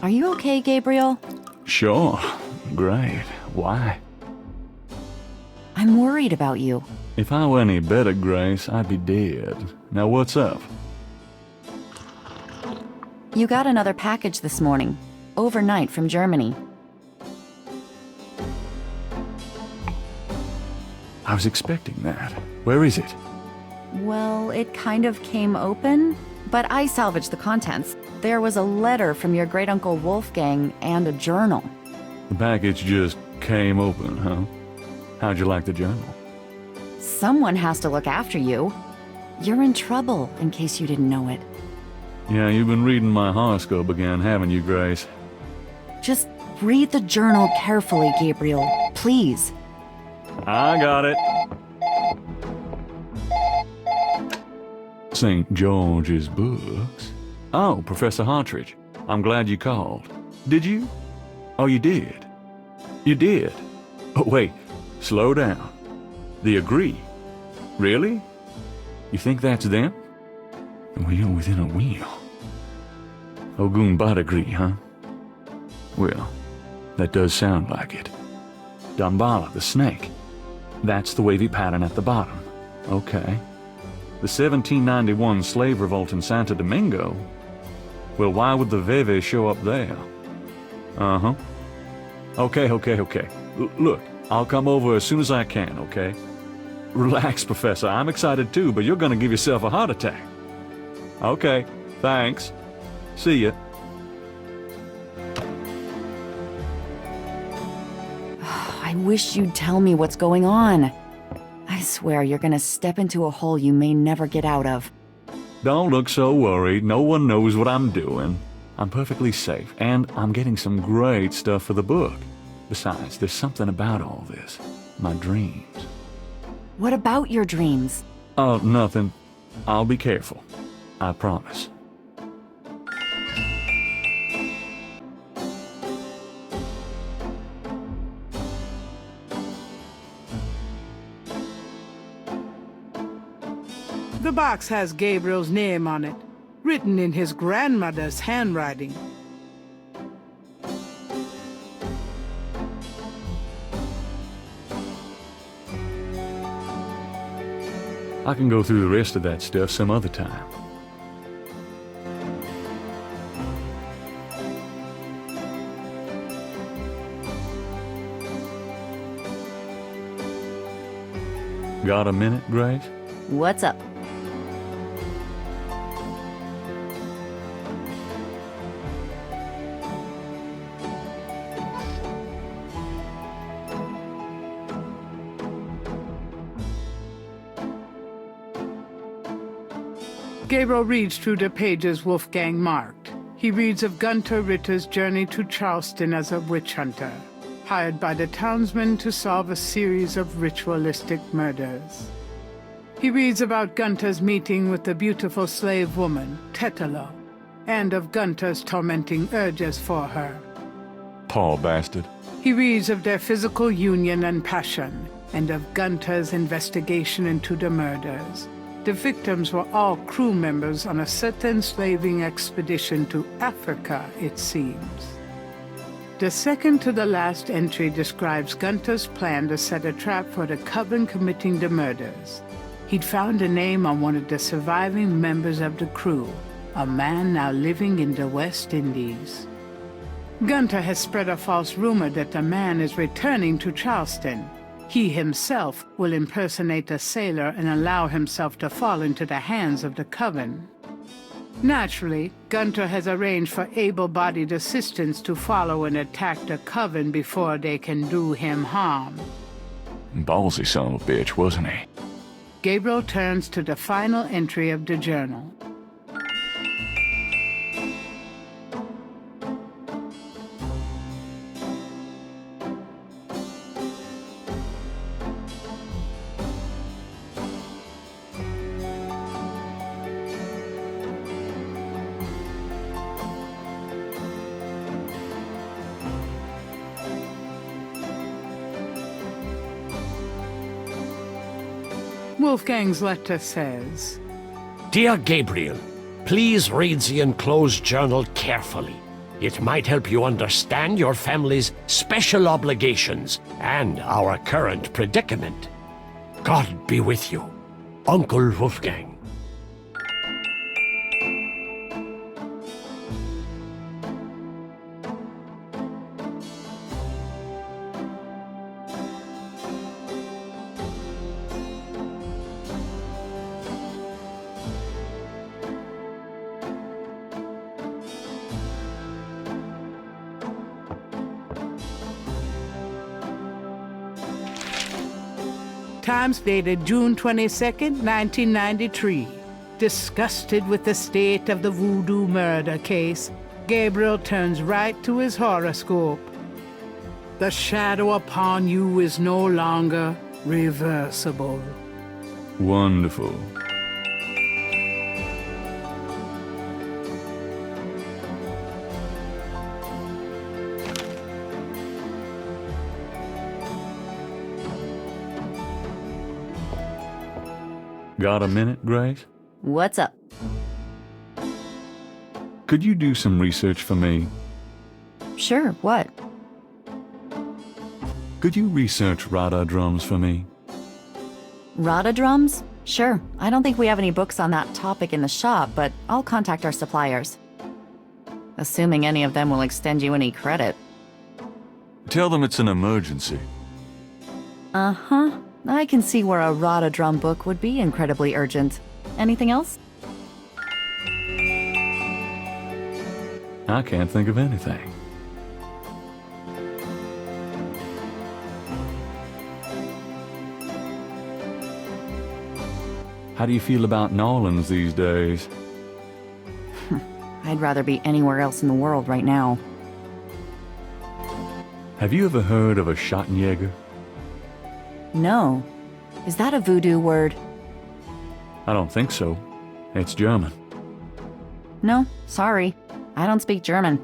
Are you okay, Gabriel? Sure. Great. Why? I'm worried about you. If I were any better, Grace, I'd be dead. Now what's up? You got another package this morning, overnight from Germany. I was expecting that. Where is it? Well, it kind of came open, but I salvaged the contents. There was a letter from your great-uncle Wolfgang and a journal. The package just came open, huh? How'd you like the journal? Someone has to look after you. You're in trouble, in case you didn't know it. Yeah, you've been reading my horoscope again, haven't you, Grace? Just read the journal carefully, Gabriel. Please. I got it. St. George's books. Oh, Professor Hartridge. I'm glad you called. Did you? Oh, you did. You did. Oh, wait. Slow down. They agree. Really? You think that's them? A wheel within a wheel. Ogun Bad agree, huh? Well, that does sound like it. Dambala, the snake. That's the wavy pattern at the bottom. Okay. The 1791 slave revolt in Santo Domingo? Well, why would the Veve show up there? Uh-huh. Okay. Look, I'll come over as soon as I can, okay? Relax, Professor. I'm excited too, but you're gonna give yourself a heart attack. Okay, thanks. See ya. I wish you'd tell me what's going on. I swear you're gonna step into a hole you may never get out of. Don't look so worried. No one knows what I'm doing. I'm perfectly safe, and I'm getting some great stuff for the book. Besides, there's something about all this. My dreams. What about your dreams? Oh, nothing. I'll be careful. I promise. The box has Gabriel's name on it, written in his grandmother's handwriting. I can go through the rest of that stuff some other time. Got a minute, Grace? What's up? Gabriel reads through the pages Wolfgang marked. He reads of Gunther Ritter's journey to Charleston as a witch hunter, hired by the townsmen to solve a series of ritualistic murders. He reads about Gunther's meeting with the beautiful slave woman, Tetelo, and of Gunther's tormenting urges for her. Poor bastard. He reads of their physical union and passion, and of Gunther's investigation into the murders. The victims were all crew members on a certain slaving expedition to Africa, it seems. The second to the last entry describes Gunther's plan to set a trap for the coven committing the murders. He'd found a name on one of the surviving members of the crew, a man now living in the West Indies. Gunther has spread a false rumor that the man is returning to Charleston. He himself will impersonate a sailor and allow himself to fall into the hands of the coven. Naturally, Gunther has arranged for able-bodied assistants to follow and attack the coven before they can do him harm. Ballsy son of a bitch, wasn't he? Gabriel turns to the final entry of the journal. Wolfgang's letter says, Dear Gabriel, please read the enclosed journal carefully. It might help you understand your family's special obligations and our current predicament. God be with you, Uncle Wolfgang. Times dated June 22nd, 1993. Disgusted with the state of the voodoo murder case, Gabriel turns right to his horoscope. The shadow upon you is no longer reversible. Wonderful. Got a minute, Grace? What's up? Could you do some research for me? Sure, what? Could you research Rada drums for me? Rada drums? Sure. I don't think we have any books on that topic in the shop, but I'll contact our suppliers. Assuming any of them will extend you any credit. Tell them it's an emergency. Uh-huh. I can see where a Rada drum book would be incredibly urgent. Anything else? I can't think of anything. How do you feel about Nolans these days? I'd rather be anywhere else in the world right now. Have you ever heard of a Schottenjäger? No. Is that a voodoo word? I don't think so. It's German. No, sorry. I don't speak German.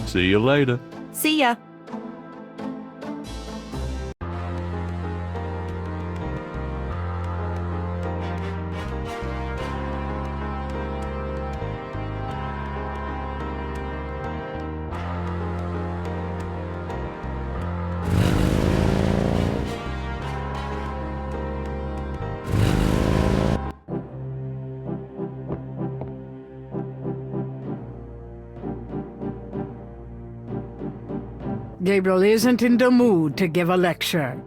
See you later. See ya! Gabriel isn't in the mood to give a lecture.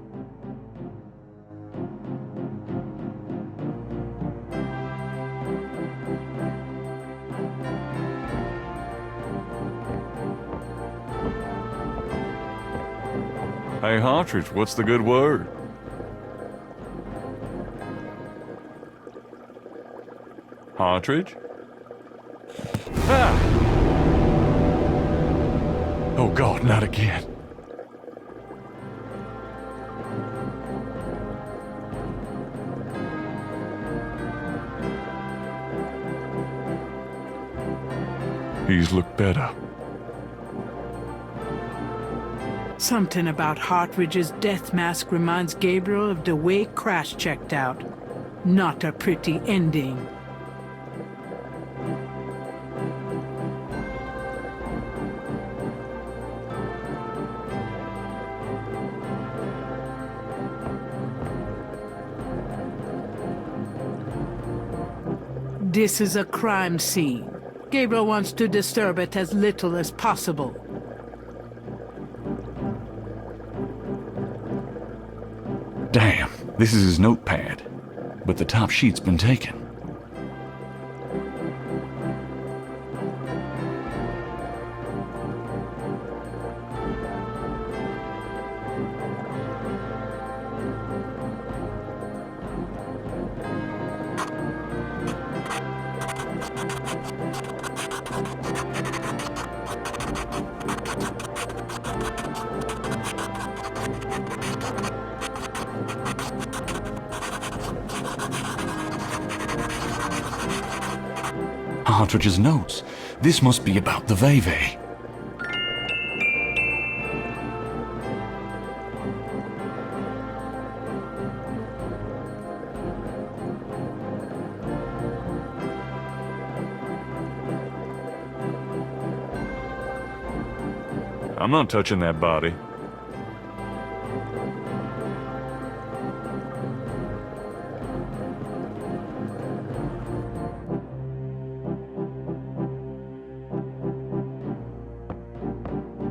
Hey, Hartridge, what's the good word? Hartridge? Ah! Oh, God, not again. He's looked better. Something about Hartridge's death mask reminds Gabriel of the way Crash checked out. Not a pretty ending. This is a crime scene. Gabriel wants to disturb it as little as possible. Damn, this is his notepad. But the top sheet's been taken. Hartridge's notes. This must be about the Veve. I'm not touching that body.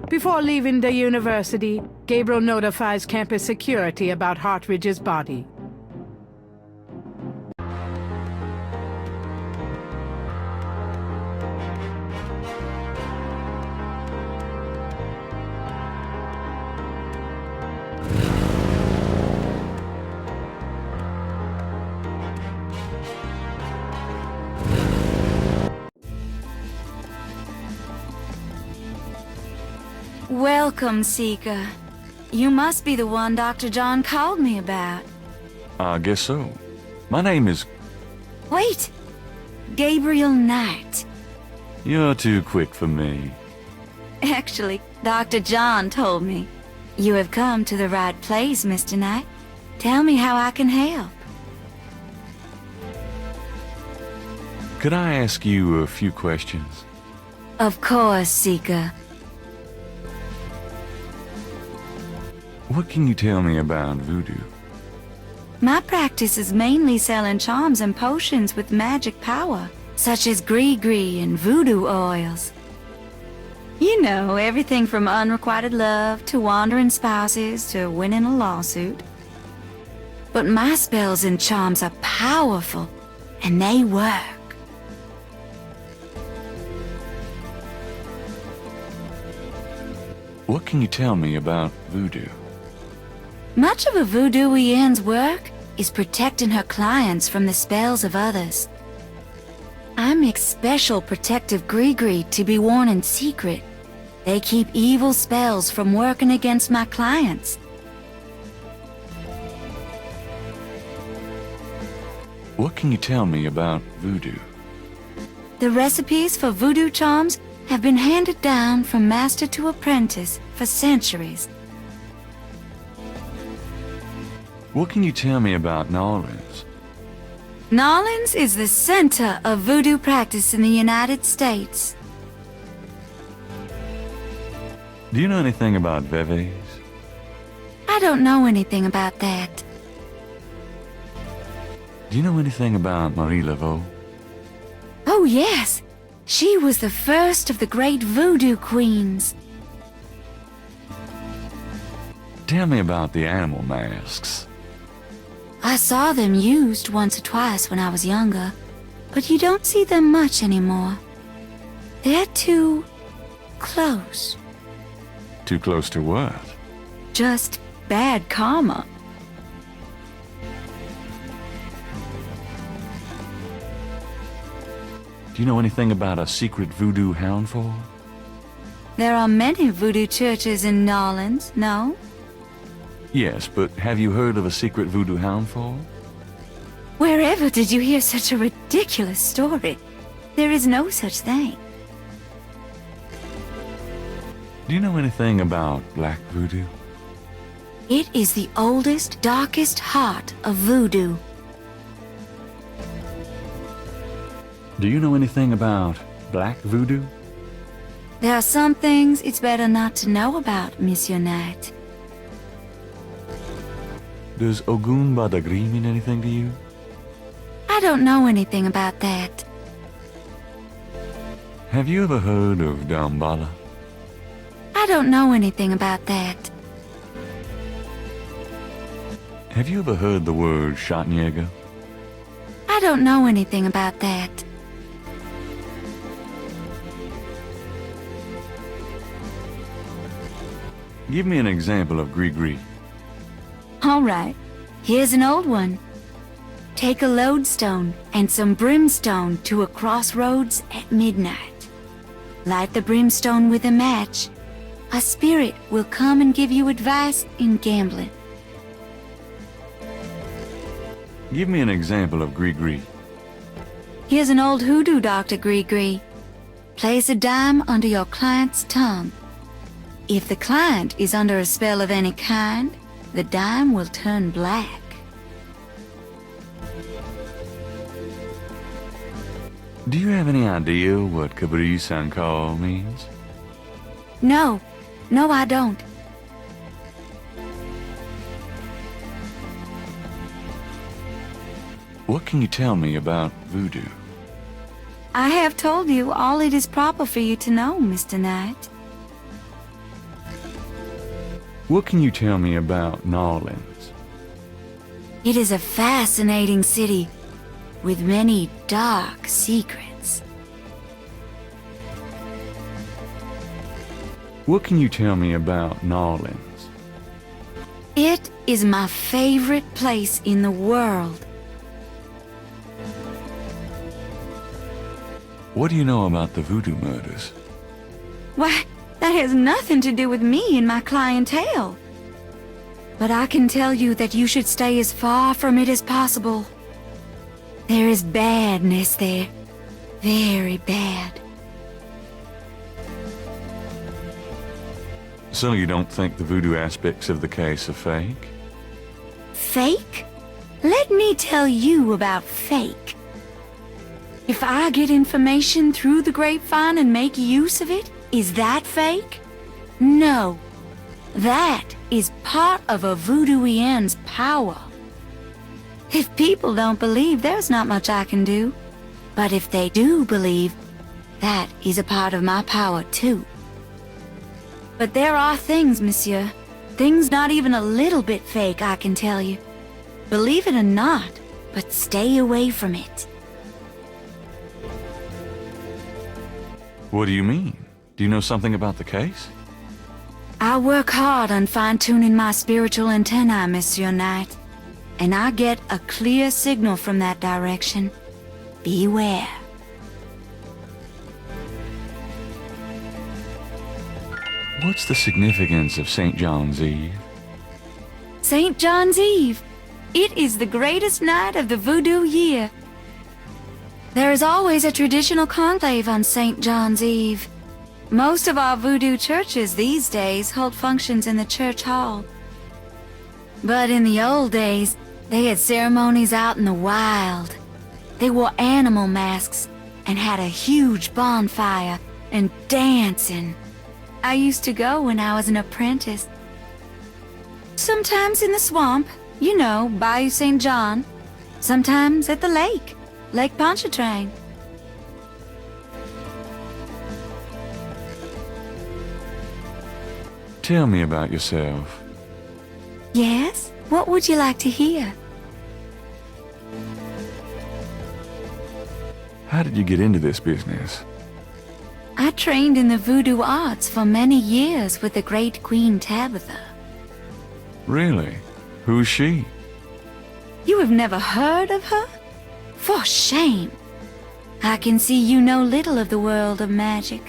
Before leaving the university, Gabriel notifies campus security about Hartridge's body. Welcome, Seeker. You must be the one Dr. John called me about. I guess so. My name is... Wait! Gabriel Knight. You're too quick for me. Actually, Dr. John told me. You have come to the right place, Mr. Knight. Tell me how I can help. Could I ask you a few questions? Of course, Seeker. What can you tell me about voodoo? My practice is mainly selling charms and potions with magic power, such as gree-gree and voodoo oils. You know, everything from unrequited love to wandering spouses to winning a lawsuit. But my spells and charms are powerful, and they work. What can you tell me about voodoo? Much of a voodooienne's work is protecting her clients from the spells of others. I make special protective gree-gree to be worn in secret. They keep evil spells from working against my clients. What can you tell me about voodoo? The recipes for voodoo charms have been handed down from master to apprentice for centuries. What can you tell me about Nolans? Nolans is the center of voodoo practice in the United States. Do you know anything about Veves? I don't know anything about that. Do you know anything about Marie Laveau? Oh yes, she was the first of the great voodoo queens. Tell me about the animal masks. I saw them used once or twice when I was younger, but you don't see them much anymore. They're too close. Too close to what? Just bad karma. Do you know anything about a secret voodoo houndful? There are many voodoo churches in Nolans, no? Yes, but have you heard of a secret voodoo houndful? Wherever did you hear such a ridiculous story? There is no such thing. Do you know anything about black voodoo? It is the oldest, darkest heart of voodoo. Do you know anything about black voodoo? There are some things it's better not to know about, Monsieur Knight. Does Ogun Badagri mean anything to you? I don't know anything about that. Have you ever heard of Dambala? I don't know anything about that. Have you ever heard the word Schattenjäger? I don't know anything about that. Give me an example of Gree-Gree. All right, here's an old one. Take a lodestone and some brimstone to a crossroads at midnight. Light the brimstone with a match. A spirit will come and give you advice in gambling. Give me an example of Gree-Gree. Here's an old hoodoo doctor, Gree-Gree. place a dime under your client's tongue. If the client is under a spell of any kind, the dime will turn black. Do you have any idea what Kabri Sankar means? No, I don't. What can you tell me about voodoo? I have told you all it is proper for you to know, Mr. Knight. What can you tell me about New Orleans? It is a fascinating city with many dark secrets. What can you tell me about New Orleans? It is my favorite place in the world. What do you know about the voodoo murders? Why, that has nothing to do with me and my clientele. But I can tell you that you should stay as far from it as possible. There is badness there. Very bad. So you don't think the voodoo aspects of the case are fake? Fake? Let me tell you about fake. If I get information through the grapevine and make use of it, is that fake? No. That is part of a voodooien's power. If people don't believe, there's not much I can do. But if they do believe, that is a part of my power too. But there are things, monsieur. Things not even a little bit fake, I can tell you. Believe it or not, but stay away from it. What do you mean? Do you know something about the case? I work hard on fine-tuning my spiritual antennae, Monsieur Knight. And I get a clear signal from that direction. Beware. What's the significance of St. John's Eve? St. John's Eve. It is the greatest night of the voodoo year. There is always a traditional conclave on St. John's Eve. Most of our voodoo churches these days hold functions in the church hall. But in the old days, they had ceremonies out in the wild. They wore animal masks and had a huge bonfire and dancing. I used to go when I was an apprentice. Sometimes in the swamp, you know, Bayou St. John. Sometimes at the lake, Lake Pontchartrain. Tell me about yourself. Yes? What would you like to hear? How did you get into this business? I trained in the voodoo arts for many years with the great Queen Tabitha. Really? Who's she? You have never heard of her? For shame! I can see you know little of the world of magic.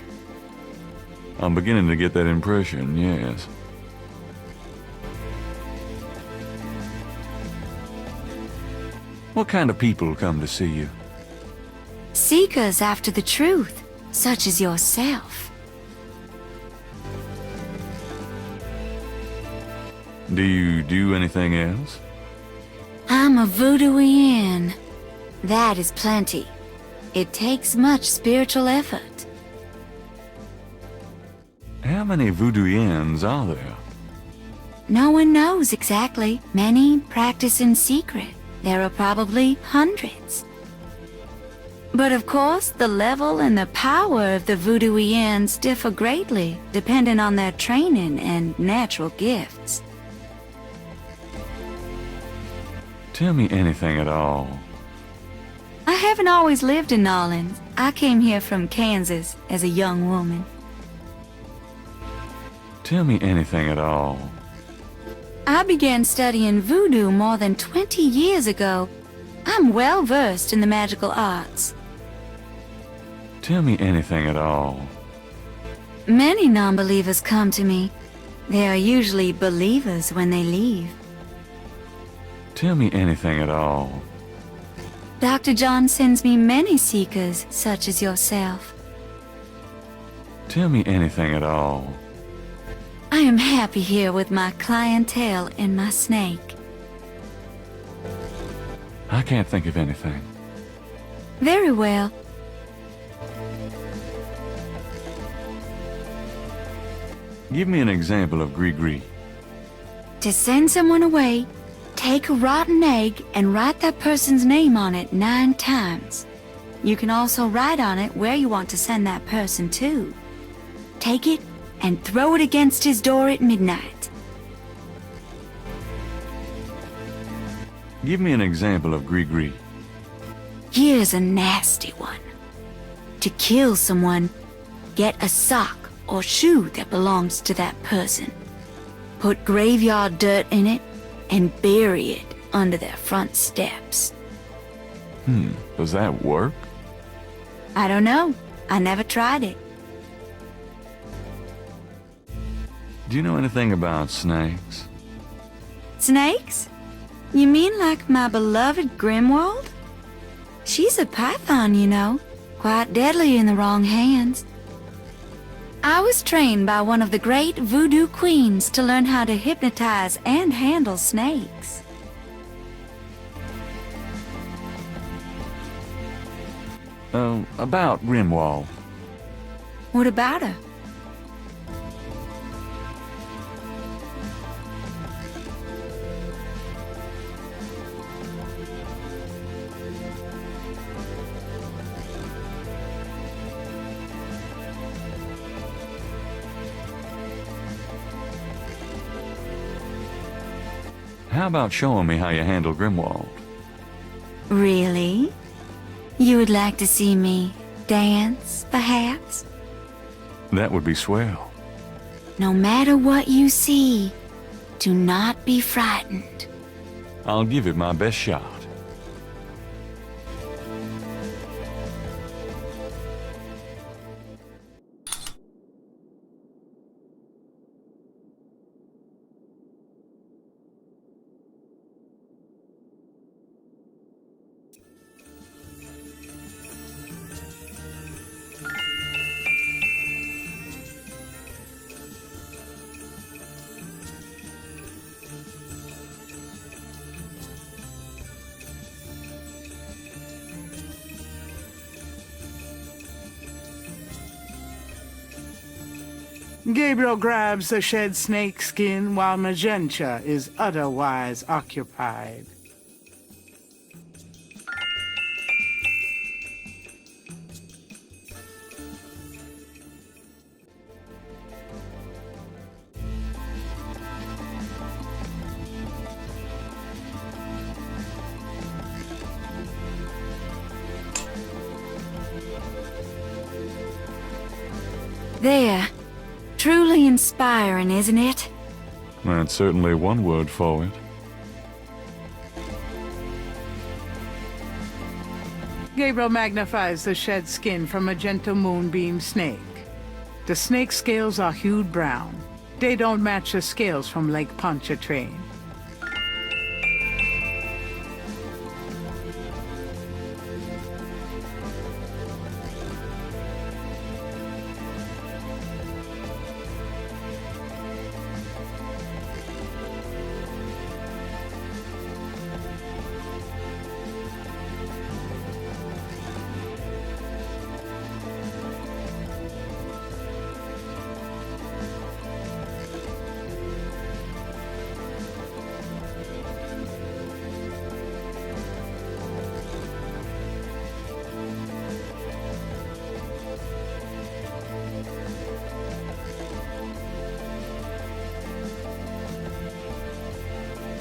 I'm beginning to get that impression, yes. What kind of people come to see you? Seekers after the truth, such as yourself. Do you do anything else? I'm a voodooian. That is plenty. It takes much spiritual effort. How many voodooians are there? No one knows exactly. Many practice in secret. There are probably hundreds. But of course, the level and the power of the voodooians differ greatly, depending on their training and natural gifts. Tell me anything at all. I haven't always lived in Nolans. I came here from Kansas as a young woman. Tell me anything at all. I began studying voodoo more than 20 years ago. I'm well versed in the magical arts. Tell me anything at all. Many non-believers come to me. They are usually believers when they leave. Tell me anything at all. Dr. John sends me many seekers, such as yourself. Tell me anything at all. I am happy here with my clientele and my snake. I can't think of anything. Very well. Give me an example of gris-gris. To send someone away, take a rotten egg and write that person's name on it 9 times. You can also write on it where you want to send that person to. Take it and throw it against his door at midnight. Give me an example of gris-gris. Here's a nasty one. To kill someone, get a sock or shoe that belongs to that person. Put graveyard dirt in it and bury it under their front steps. Does that work? I don't know. I never tried it. Do you know anything about snakes? Snakes? You mean like my beloved Grimwald? She's a python, you know. Quite deadly in the wrong hands. I was trained by one of the great voodoo queens to learn how to hypnotize and handle snakes. About Rimwald. What about her? How about showing me how you handle Grimwald? Really? You would like to see me dance, perhaps? That would be swell. No matter what you see, do not be frightened. I'll give it my best shot. Gabriel grabs the shed snake skin while Magenta is otherwise occupied. There. Truly inspiring, isn't it? That's certainly one word for it. Gabriel magnifies the shed skin from Magenta Moonbeam snake. The snake scales are hued brown. They don't match the scales from Lake Pontchartrain.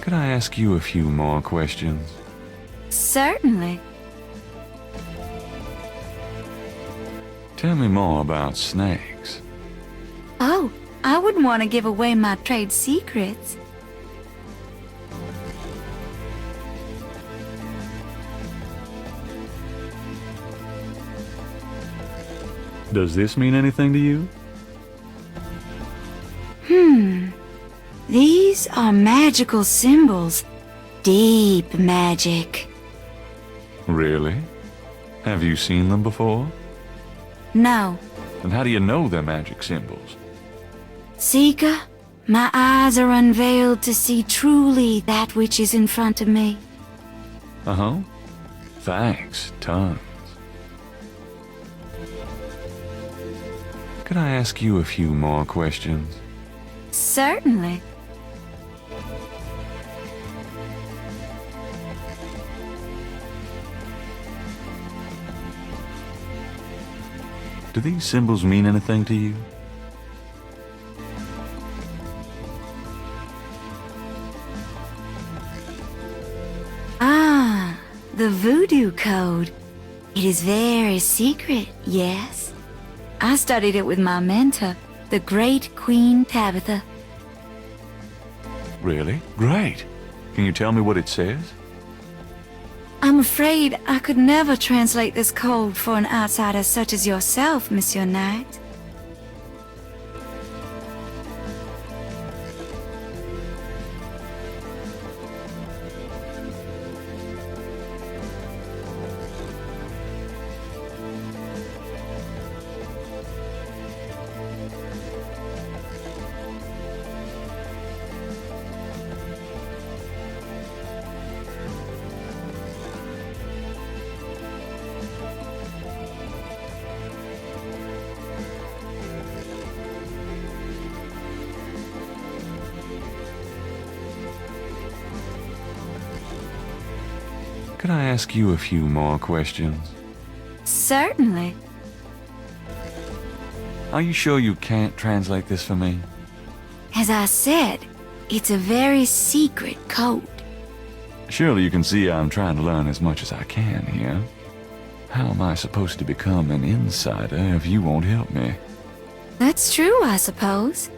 Could I ask you a few more questions? Certainly. Tell me more about snakes. Oh, I wouldn't want to give away my trade secrets. Does this mean anything to you? These are magical symbols. Deep magic. Really? Have you seen them before? No, And how do you know they're magic symbols? Seeker, my eyes are unveiled to see truly that which is in front of me. Uh-huh. Thanks, tons. Could I ask you a few more questions? Certainly. Do these symbols mean anything to you? Ah, the voodoo code. It is very secret, yes. I studied it with my mentor, the great Queen Tabitha. Really? Great. Can you tell me what it says? I'm afraid I could never translate this code for an outsider such as yourself, Monsieur Knight. Could I ask you a few more questions? Certainly. Are you sure you can't translate this for me? As I said, it's a very secret code. Surely you can see I'm trying to learn as much as I can here. How am I supposed to become an insider if you won't help me? That's true, I suppose.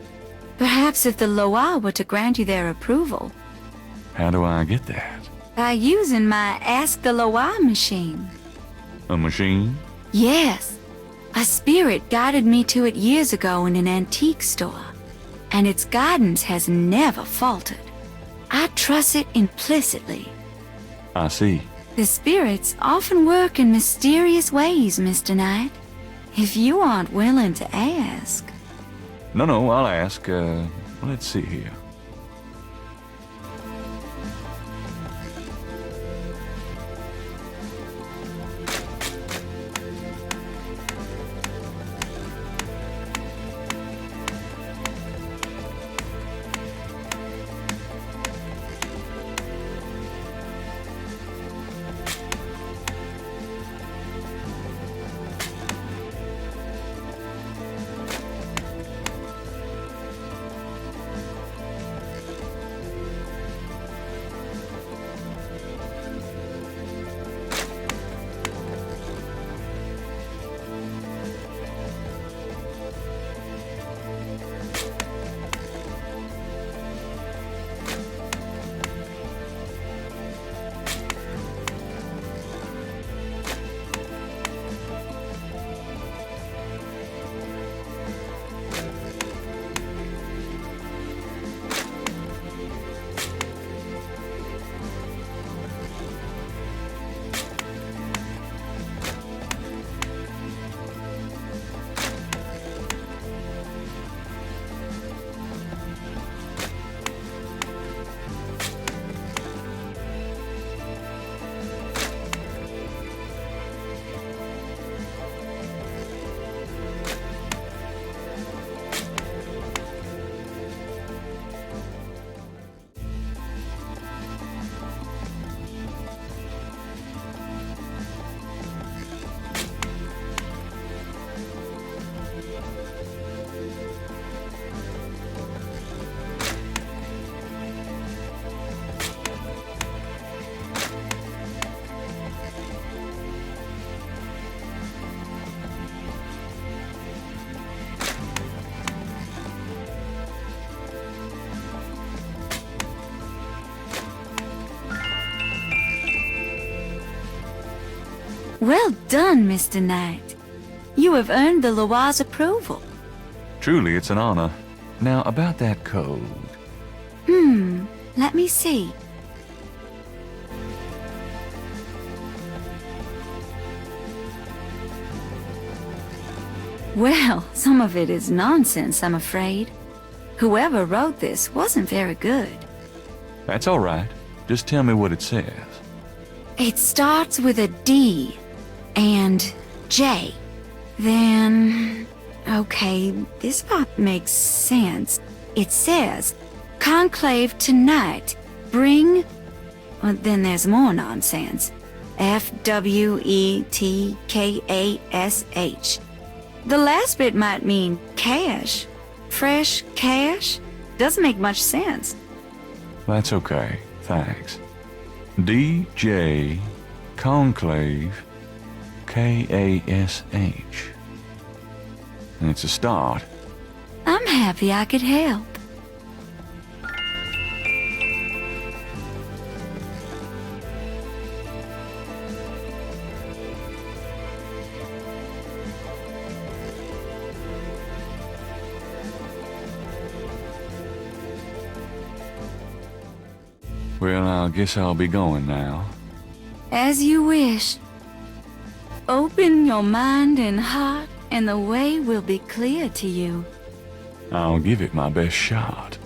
Perhaps if the Loa were to grant you their approval, How do I get that? by using my Ask the Loa machine. A machine? Yes. A spirit guided me to it years ago in an antique store, and its guidance has never faltered. I trust it implicitly. I see. The spirits often work in mysterious ways, Mr. Knight. If you aren't willing to ask. No, I'll ask. Let's see here. Well done, Mr. Knight. You have earned the Loa's approval. Truly, it's an honor. Now, about that code. Let me see. Well, some of it is nonsense, I'm afraid. Whoever wrote this wasn't very good. That's all right. Just tell me what it says. It starts with a D and J. Then... okay, this part makes sense. It says, Conclave tonight. Bring... well, then there's more nonsense. Fwetkash. The last bit might mean cash. Fresh cash? Doesn't make much sense. That's okay. Thanks. DJ Conclave Kash. It's a start. I'm happy I could help. Well, I guess I'll be going now. As you wish. Open your mind and heart, and the way will be clear to you. I'll give it my best shot.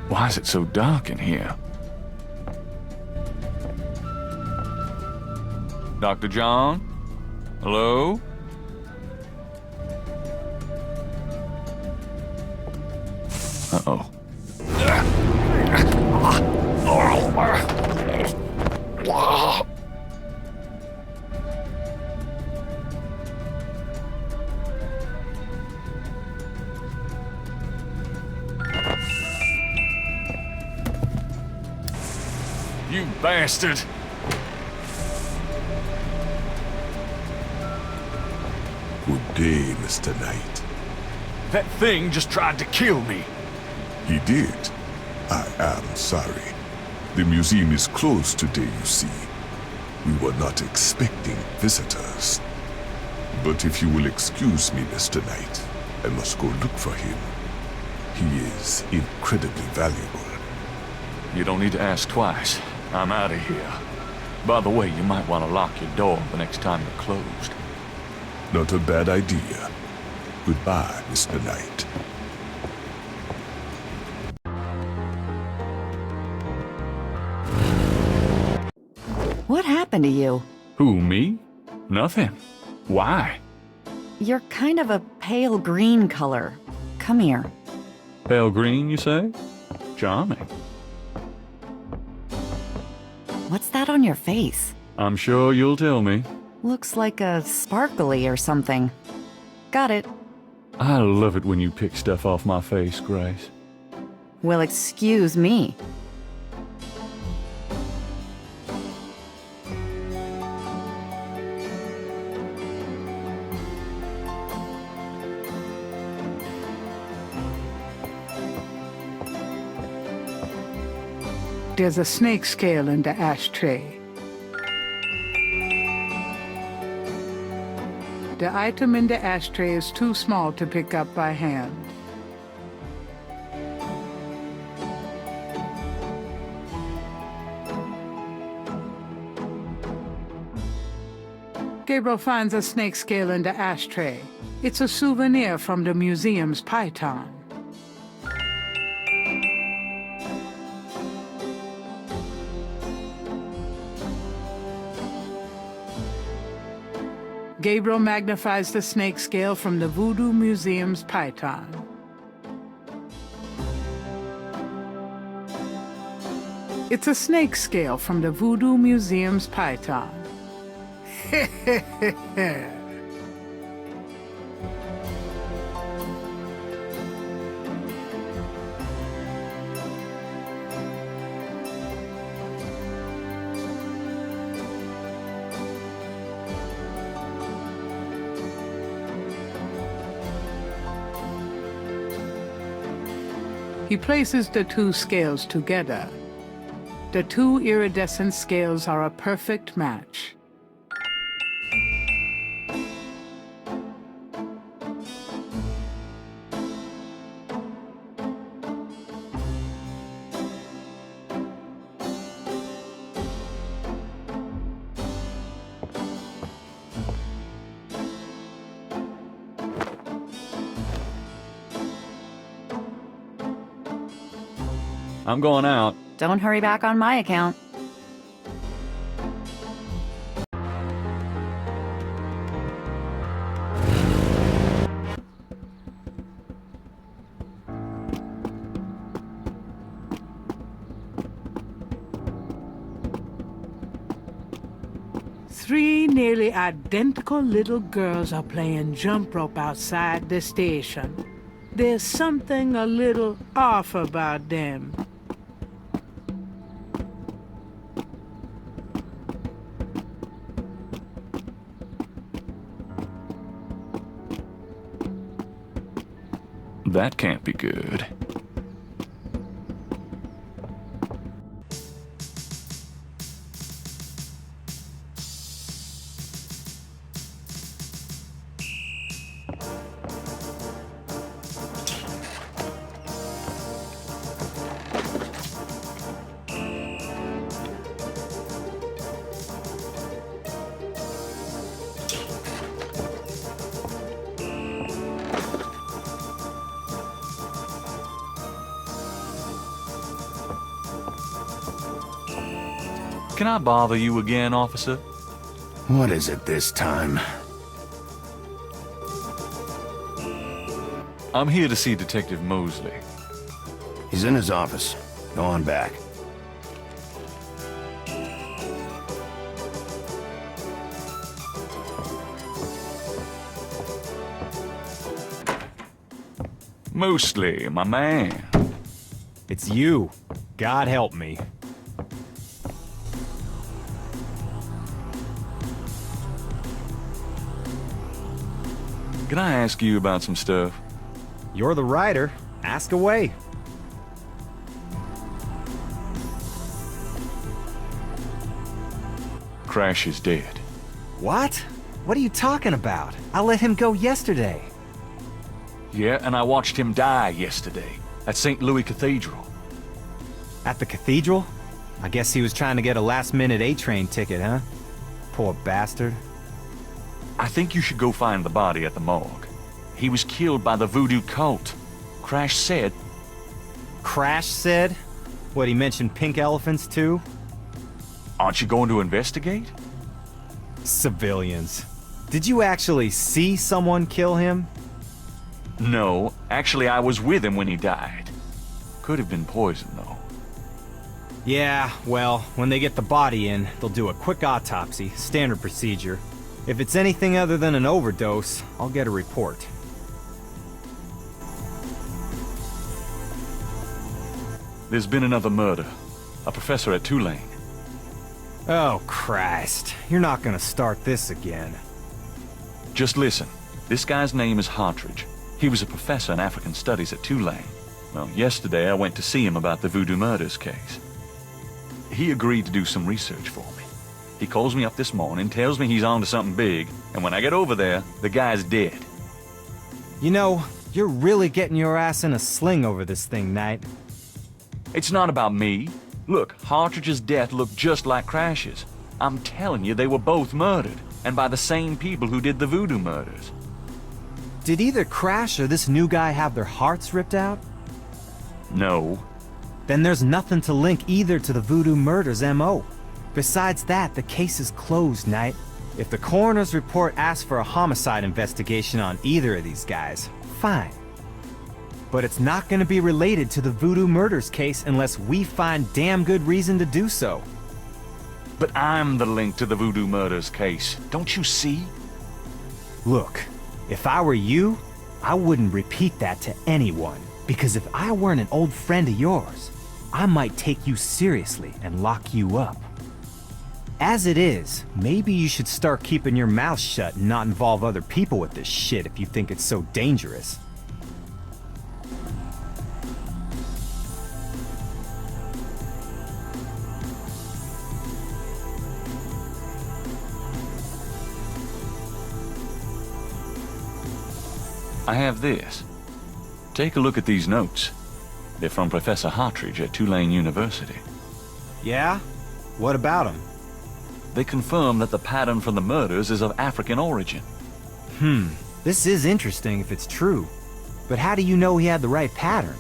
Why is it so dark in here? Dr. John? Hello? Uh-oh. You bastard! Good day, Mr. Knight. That thing just tried to kill me. He did. I am sorry. The museum is closed today, you see. We were not expecting visitors. But if you will excuse me, Mr. Knight, I must go look for him. He is incredibly valuable. You don't need to ask twice. I'm out of here. By the way, you might want to lock your door the next time you're closed. Not a bad idea. Goodbye, Mr. Knight. What happened to you? Who, me? Nothing. Why? You're kind of a pale green color. Come here. Pale green, you say? Charming. What's that on your face? I'm sure you'll tell me. Looks like a sparkly or something. Got it. I love it when you pick stuff off my face, Grace. Well, excuse me. There's a snake scale in the ashtray. The item in the ashtray is too small to pick up by hand. Gabriel finds a snake scale in the ashtray. It's a souvenir from the museum's python. Gabriel magnifies the snake scale from the Voodoo Museum's python. It's a snake scale from the Voodoo Museum's python. He places the two scales together. The two iridescent scales are a perfect match. I'm going out. Don't hurry back on my account. Three nearly identical little girls are playing jump rope outside the station. There's something a little off about them. That can't be good. Can I bother you again, officer? What is it this time? I'm here to see Detective Mosley. He's in his office. Go on back. Mosley, my man. It's you. God help me. Can I ask you about some stuff? You're the writer. Ask away. Crash is dead. What? What are you talking about? I let him go yesterday. Yeah, and I watched him die yesterday at St. Louis Cathedral. At the cathedral? I guess he was trying to get a last-minute A-train ticket, huh? Poor bastard. I think you should go find the body at the morgue. He was killed by the voodoo cult. Crash said. Crash said? What, he mentioned pink elephants too? Aren't you going to investigate? Civilians. Did you actually see someone kill him? No, actually I was with him when he died. Could have been poison, though. Yeah, well, when they get the body in, they'll do a quick autopsy, standard procedure. If it's anything other than an overdose, I'll get a report. There's been another murder. A professor at Tulane. Oh, Christ. You're not gonna start this again. Just listen. This guy's name is Hartridge. He was a professor in African Studies at Tulane. Well, yesterday I went to see him about the voodoo murders case. He agreed to do some research for me. He calls me up this morning, tells me he's on to something big, and when I get over there, the guy's dead. You know, you're really getting your ass in a sling over this thing, Knight. It's not about me. Look, Hartridge's death looked just like Crash's. I'm telling you, they were both murdered, and by the same people who did the voodoo murders. Did either Crash or this new guy have their hearts ripped out? No. Then there's nothing to link either to the voodoo murders M.O. Besides that, the case is closed, Knight. If the coroner's report asks for a homicide investigation on either of these guys, fine. But it's not going to be related to the voodoo murders case unless we find damn good reason to do so. But I'm the link to the voodoo murders case. Don't you see? Look, if I were you, I wouldn't repeat that to anyone. Because if I weren't an old friend of yours, I might take you seriously and lock you up. As it is, maybe you should start keeping your mouth shut and not involve other people with this shit if you think it's so dangerous. I have this. Take a look at these notes. They're from Professor Hartridge at Tulane University. Yeah? What about him? They confirm that the pattern for the murders is of African origin. This is interesting if it's true. But how do you know he had the right pattern?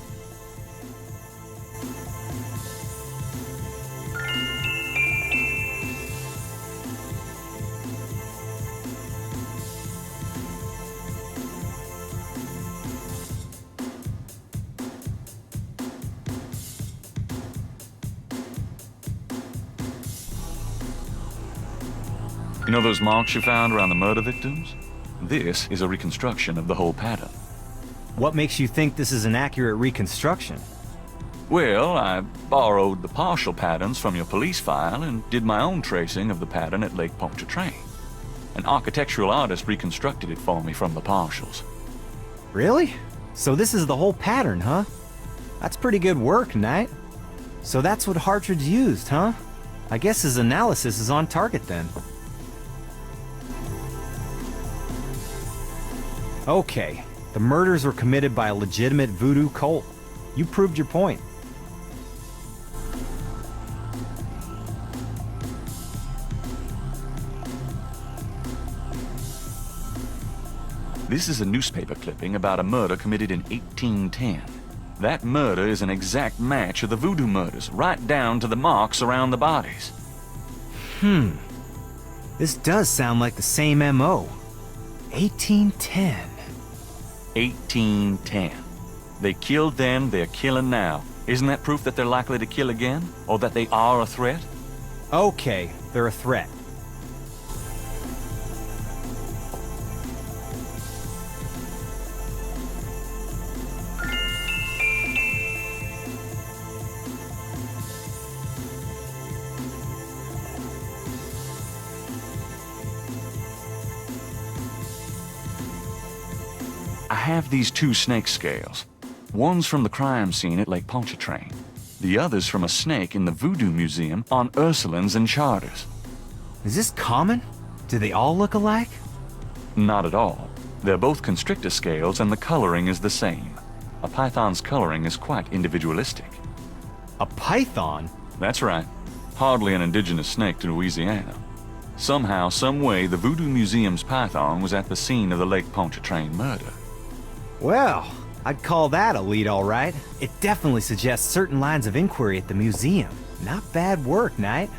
You know those marks you found around the murder victims? This is a reconstruction of the whole pattern. What makes you think this is an accurate reconstruction? Well, I borrowed the partial patterns from your police file and did my own tracing of the pattern at Lake Pontchartrain. An architectural artist reconstructed it for me from the partials. Really? So this is the whole pattern, huh? That's pretty good work, Knight. So that's what Hartridge used, huh? I guess his analysis is on target then. Okay, the murders were committed by a legitimate voodoo cult. You proved your point. This is a newspaper clipping about a murder committed in 1810. That murder is an exact match of the voodoo murders, right down to the marks around the bodies. This does sound like the same MO. 1810. 1810. They killed then, they're killing now. Isn't that proof that they're likely to kill again? Or that they are a threat? Okay, they're a threat. I have these two snake scales. One's from the crime scene at Lake Pontchartrain. The other's from a snake in the Voodoo Museum on Ursulines and Charters. Is this common? Do they all look alike? Not at all. They're both constrictor scales and the coloring is the same. A python's coloring is quite individualistic. A python? That's right. Hardly an indigenous snake to Louisiana. Somehow, some way, the Voodoo Museum's python was at the scene of the Lake Pontchartrain murder. Well, I'd call that a lead, all right. It definitely suggests certain lines of inquiry at the museum. Not bad work, Knight.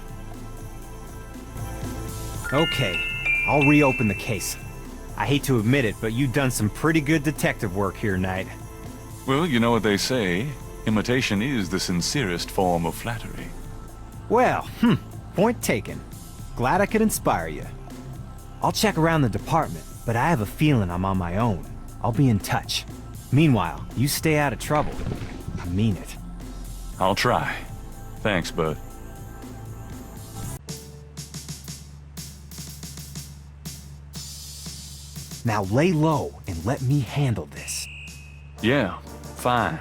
Okay, I'll reopen the case. I hate to admit it, but you've done some pretty good detective work here, Knight. Well, you know what they say. Imitation is the sincerest form of flattery. Well, point taken. Glad I could inspire you. I'll check around the department, but I have a feeling I'm on my own. I'll be in touch. Meanwhile, you stay out of trouble. I mean it. I'll try. Thanks, bud. Now lay low and let me handle this. Yeah, fine.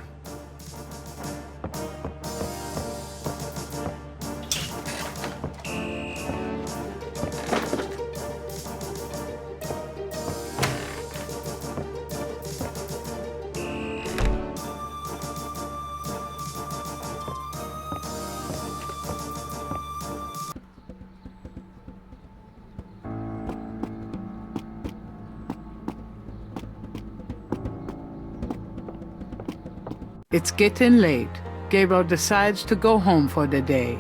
It's getting late. Gabriel decides to go home for the day.